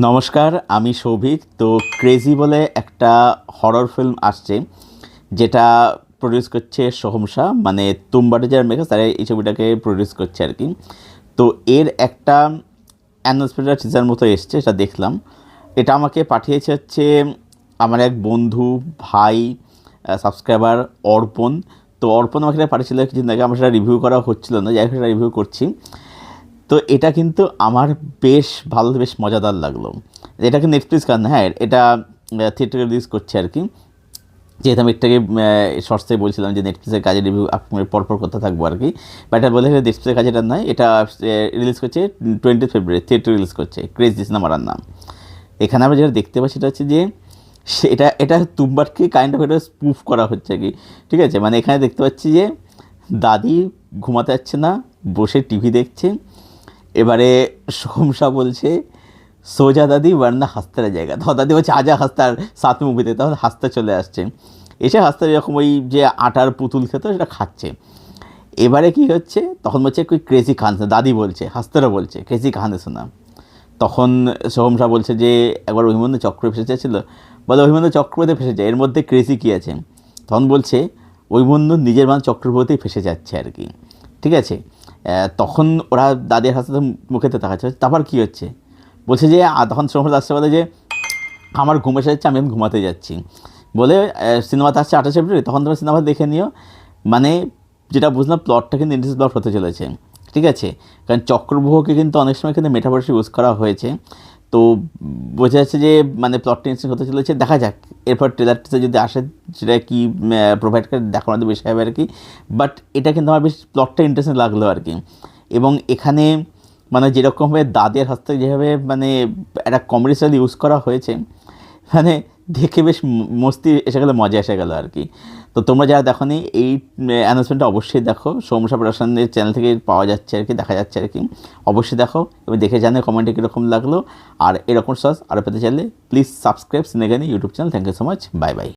নমস্কার, আমি সৌভিক। তো ক্রেজি বলে একটা হরর ফিল্ম আসছে, যেটা প্রডিউস করছে সোহমশা, মানে তুম্বাড়ে যারা মেকার তারা এই ছবিটাকে প্রডিউস করছে আর কি। তো এর একটা অ্যানাউন্সমেন্ট টিজার মতো এসছে, এটা দেখলাম। এটা আমাকে পাঠিয়েছে হচ্ছে আমার এক বন্ধু, ভাই, সাবস্ক্রাইবার অর্পণ। তো অর্পণ আমাকে এটা পাঠিয়েছিল কিছুদিন আগে, আমার সেটা রিভিউ করা হচ্ছিল না, যাই হোক সেটা রিভিউ করছি। তো এটা কিন্তু আমার বেশ ভালো, বেশ মজাদার লাগলো। এটাকে নেটফ্লিক্স কারণ, হ্যাঁ এটা থিয়েটারে রিলিজ করছে আর কি। যেহেতু আমি একটাকে শর্টসে বলছিলাম যে নেটফ্লিক্সের কাজে রিভিউ পরপর করতে থাকবো আর কি, বাট এটা বলে নেটফ্লিক্সের কাজে এটা নয়। এটা রিলিজ করছে 20 ফেব্রুয়ারি, থিয়েটার রিলিজ করছে, ক্রেজি সিনেমার নাম। এখানে আমরা যেটা দেখতে পাচ্ছি সেটা হচ্ছে যে এটা এটা তুম্বারকে কাইন্ড অফ এটা স্পুফ করা হচ্ছে আর কি। ঠিক আছে, মানে এখানে দেখতে পাচ্ছি যে দাদি ঘুমাতে যাচ্ছে না, বসে টিভি দেখছে। এবারে সোহমশা বলছে সোজা দাদি ওয়ার্না হাসতে জায়গা, তখন দাদি বলছে আজা হাসতে, আর সাত মুভিতে তখন হাসতে চলে আসছে। এসে হাসতে এরকম ওই যে আটার পুতুল খেত সেটা খাচ্ছে। এবারে কি হচ্ছে, তখন বলছে কোই ক্রেজি খান, দাদি বলছে, হাসতেরা বলছে ক্রেজি কাহানি শোনা। তখন সোহমশা বলছে যে একবার অভিমন্যু চক্র ফেসে যাচ্ছিল, বলে অভিমন্যু চক্রবর্তী ফেসে যায়, এর মধ্যে ক্রেজি কী আছে। তখন বলছে অভিমন্যু নিজের মান চক্রবর্তী ফেসে যাচ্ছে আর কি। ঠিক আছে, তখন ওরা দাদির হাতে মুখেতে তাকাচ্ছে। তারপর কী হচ্ছে বলছে যে তখন সোহমশা আসছে, বলে যে আমার ঘুম এসে যাচ্ছে, আমি এখন ঘুমাতে যাচ্ছি বলে সিনেমাতে আসছে 28 ফেব্রুয়ারি, তখন তোমরা সিনেমা দেখে নিও। মানে যেটা বুঝলাম প্লটটা কিন্তু ইন্টারেস্ট প্লট হতে চলেছে। ঠিক আছে, কারণ চক্রব্যূহকে কিন্তু অনেক সময় কিন্তু মেটাভার্সে ইউজ করা হয়েছে। তো বোঝা যাচ্ছে যে মানে প্লটটা ইন্টারেস্টিং হতে চলেছে। দেখা যাক এরপর ট্রেলারটা যদি আসে সেটা কি প্রোভাইড করে, দেখানোর বিষয় হবে আর কি। বাট এটা কিন্তু আমার বেশ প্লটটা ইন্টারেস্টিং লাগলো আর কি। এবং এখানে মানে যেরকমভাবে দাদের হাত থেকে যেভাবে মানে একটা কমেডি স্টাইল ইউজ করা হয়েছে, মানে দেখে বেশ মস্তি এসে গেলো, মজা এসে গেলো আর কি। তো তোমরা যারা দেখো নি এই অ্যানাউন্সমেন্টটা অবশ্যই দেখো, সোহমশা প্রোডাকশনের চ্যানেল থেকে পাওয়া যাচ্ছে আর কি, দেখা যাচ্ছে আর কি। অবশ্যই দেখো এবং দেখে জানে কমেন্টে কীরকম লাগলো। আর এরকম সস আরও পেতে চাইলে প্লিজ সাবস্ক্রাইব সিনেগানি YouTube channel. Thank you so much, bye by.